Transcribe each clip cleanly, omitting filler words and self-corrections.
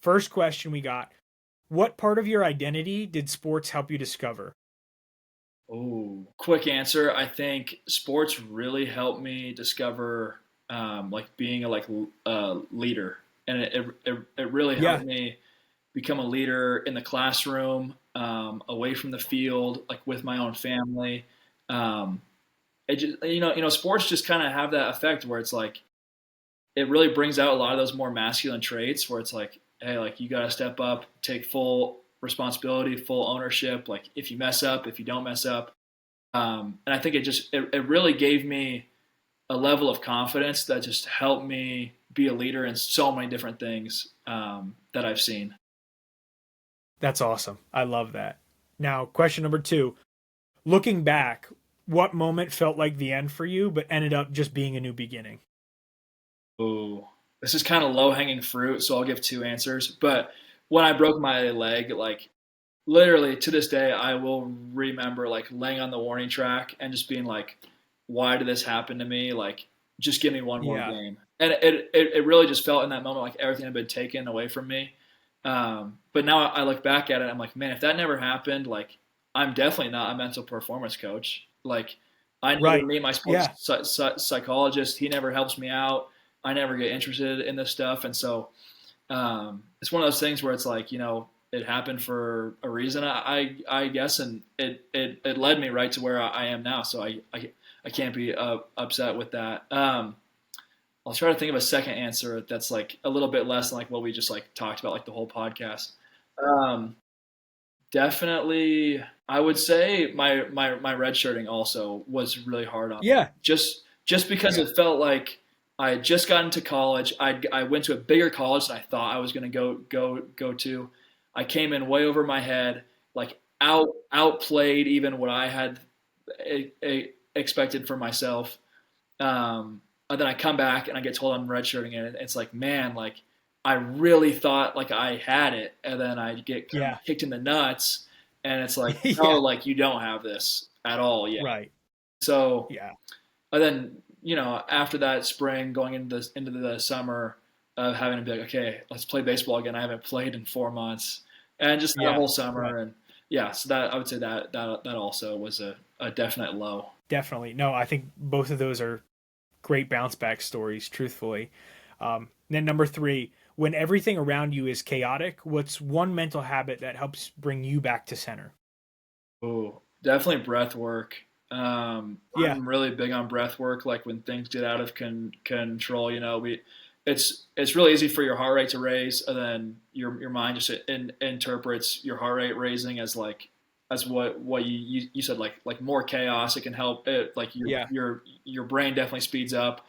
First question we got, what part of your identity did sports help you discover? Oh, quick answer. I think sports really helped me discover like being a leader, and it really helped Yeah. me become a leader in the classroom, away from the field, like with my own family. Um, it just, sports just kind of have that effect where it's like it really brings out a lot of those more masculine traits where it's like, hey, like you got to step up, take full responsibility, full ownership. Like if you mess up, if you don't mess up, and I think it really gave me a level of confidence that just helped me be a leader in so many different things that I've seen. That's awesome. I love that. Now, question number two, looking back, what moment felt like the end for you, but ended up just being a new beginning? Ooh, this is kind of low hanging fruit, so I'll give two answers. But when I broke my leg, like literally to this day, I will remember like laying on the warning track and just being like, why did this happen to me? Like, just give me one more Yeah. game. And it really just felt in that moment like everything had been taken away from me. But now I look back at it, I'm like, man, if that never happened, like, I'm definitely not a mental performance coach. Like, I never Right. meet my sports Yeah. psychologist. He never helps me out. I never get interested in this stuff. And so it's one of those things where it's like, it happened for a reason, I guess, and it led me right to where I am now. So I can't be upset with that. I'll try to think of a second answer that's like a little bit less than like what we just like talked about, like the whole podcast. Um, Definitely, I would say my redshirting also was really hard on me. Yeah. Just because Yeah. it felt like I had just gotten to college. I went to a bigger college than I thought I was going to go to. I came in way over my head, like outplayed even what I had expected for myself. And then I come back and I get told I'm redshirting, and it's like, man, like I really thought like I had it, and then I get kind Yeah. of kicked in the nuts, and it's like, no, Yeah. like you don't have this at all yet. Right. So, Yeah. and then after that spring, going into the summer, of having to be like, okay, let's play baseball again. I haven't played in 4 months, and just that Yeah. whole Right. summer, and yeah, so that I would say that also was a definite low. Definitely. No, I think both of those are great bounce back stories, truthfully. Then number three, when everything around you is chaotic, what's one mental habit that helps bring you back to center? Oh, definitely breath work. Yeah. I'm really big on breath work. Like when things get out of control, it's really easy for your heart rate to raise, and then your mind just interprets your heart rate raising as like as what you said, like more chaos. It can help it like Yeah. your brain definitely speeds up.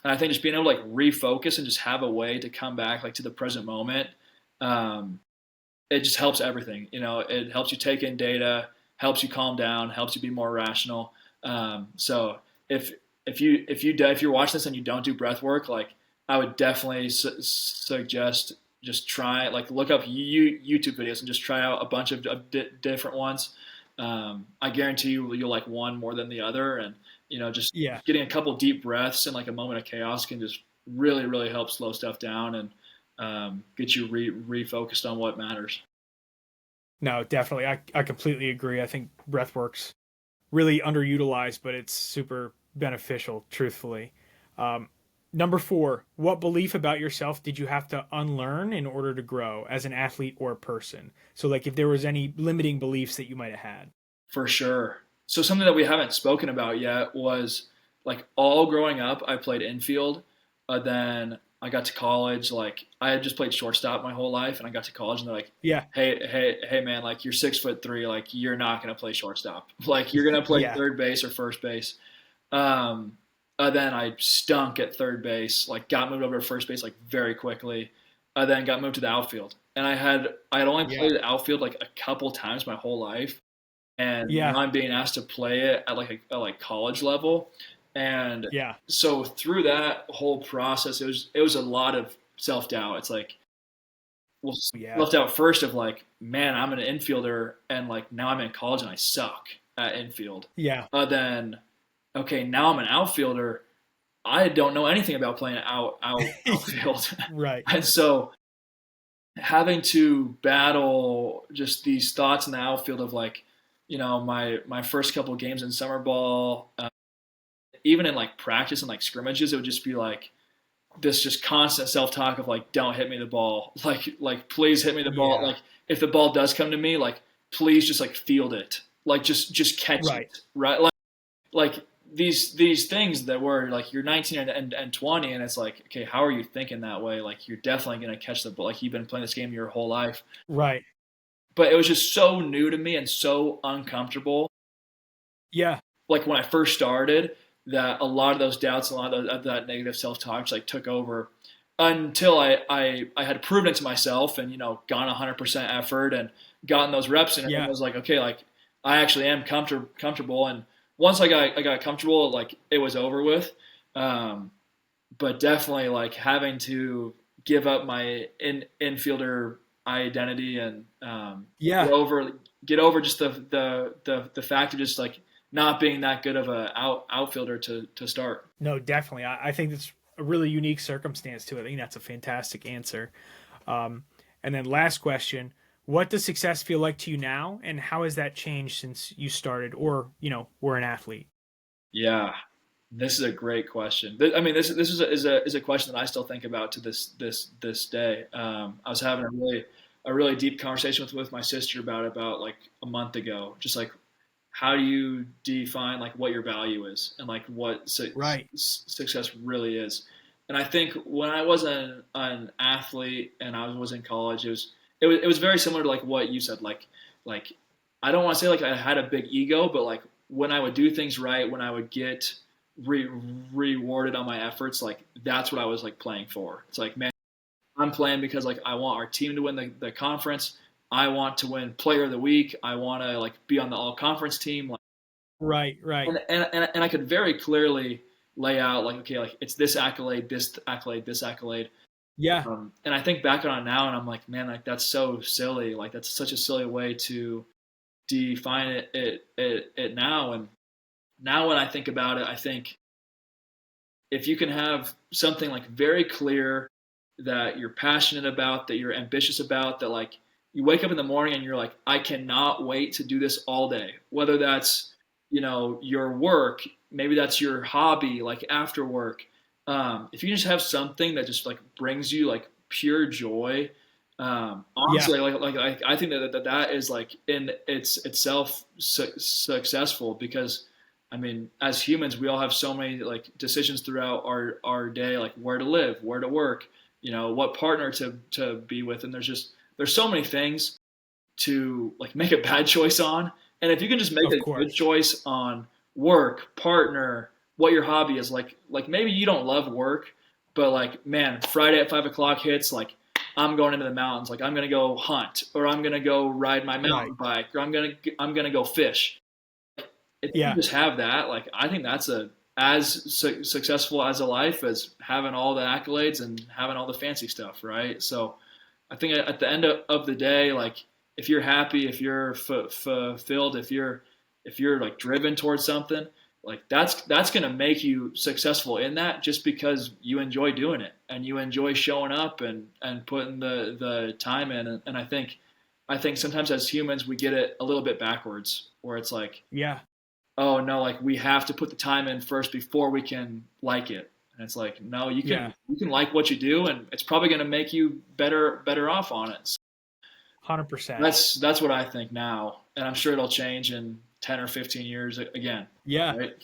And I think just being able to like refocus and just have a way to come back like to the present moment. Um, it just helps everything. It helps you take in data, helps you calm down, helps you be more rational. So if you're watching this and you don't do breath work, like I would definitely suggest just try like look up YouTube videos and just try out a bunch of different ones. I guarantee you'll like one more than the other, and just Yeah. getting a couple deep breaths in like a moment of chaos can just really help slow stuff down and get you refocused on what matters. No, definitely. I completely agree. I think breathwork's really underutilized, but it's super beneficial, truthfully. Um, Number four, what belief about yourself did you have to unlearn in order to grow as an athlete or a person? So, like, if there was any limiting beliefs that you might have had. For sure. So something that we haven't spoken about yet was like all growing up, I played infield. Then I got to college. Like I had just played shortstop my whole life, and I got to college, and they're like, Yeah. hey, man, like you're 6'3", like you're not gonna play shortstop. Like you're gonna play Yeah. third base or first base. Um, then I stunk at third base. Like got moved over to first base like very quickly. Then got moved to the outfield, and I had only Yeah. played the outfield like a couple times my whole life, and now Yeah. I'm being asked to play it at like college level, and Yeah. so through that whole process, it was a lot of self doubt. It's like, well, Yeah. self doubt first of like, man, I'm an infielder, and like now I'm in college and I suck at infield. Yeah. Then okay, now I'm an outfielder. I don't know anything about playing outfield, Right. and so having to battle just these thoughts in the outfield of like, my first couple of games in summer ball, even in like practice and like scrimmages, it would just be like this just constant self talk of like, don't hit me the ball, like please hit me the ball, Yeah. like if the ball does come to me, like please just like field it, like just catch Right. it, right? Like these things that were like you're 19 and 20, and it's like, okay, how are you thinking that way? Like you're definitely gonna catch the ball. Like you've been playing this game your whole life, Right. but it was just so new to me and so uncomfortable. Yeah. Like when I first started, that a lot of those doubts, a lot of that negative self talk, like took over until I had proven it to myself and gone 100% effort and gotten those reps in, and Yeah. was like, okay, like I actually am comfortable. And once I got comfortable, like it was over with. Um, but definitely like having to give up my infielder identity and get Yeah. over get over just the fact of just like not being that good of a outfielder to start. No, definitely. I think that's a really unique circumstance to it. I think that's a fantastic answer. Um, and then last question: what does success feel like to you now, and how has that changed since you started, or were an athlete? Yeah, this is a great question. I mean, this is a question that I still think about to this day. I was having a really deep conversation with my sister about like a month ago. Just like, how do you define like what your value is and like what Right. success really is? And I think when I was an athlete and I was in college, it was very similar to like what you said. Like I don't want to say like I had a big ego, but like when I would do things right, when I would get re- rewarded on my efforts, like that's what I was like playing for. It's like, man, I'm playing because like I want our team to win the conference. I want to win player of the week. I want to like be on the all conference team. Like, Right. Right. and I could very clearly lay out like, okay, like it's this accolade, this accolade, this accolade. Yeah. And I think back on it now, and I'm like, man, like that's so silly. Like that's such a silly way to define it now. And now when I think about it, I think if you can have something like very clear that you're passionate about, that you're ambitious about, that like you wake up in the morning and you're like, I cannot wait to do this all day. Whether that's, your work, maybe that's your hobby, like after work. If you just have something that just like brings you like pure joy, Yeah. honestly, like I think that is like in itself successful because I mean, as humans, we all have so many like decisions throughout our day, like where to live, where to work, what partner to be with, and there's so many things to like make a bad choice on. And if you can just make Of a good course. choice on work, partner, what your hobby is, like maybe you don't love work, but like man, Friday at 5 o'clock hits, like I'm going into the mountains, like I'm gonna go hunt, or I'm gonna go ride my Right. mountain bike, or I'm gonna go fish. If you Yeah. just have that, like I think that's as successful as a life as having all the accolades and having all the fancy stuff, right? So I think at the end of the day, like if you're happy, if you're fulfilled, if you're like driven towards something, like that's gonna make you successful in that just because you enjoy doing it and you enjoy showing up and putting the time in. And I think sometimes as humans we get it a little bit backwards, where it's like, Yeah. oh no, like we have to put the time in first before we can like it. And it's like, no, you can Yeah. you can like what you do, and it's probably going to make you better off on it. So 100%. that's what I think now, and I'm sure it'll change in 10 or 15 years again. Yeah. Right?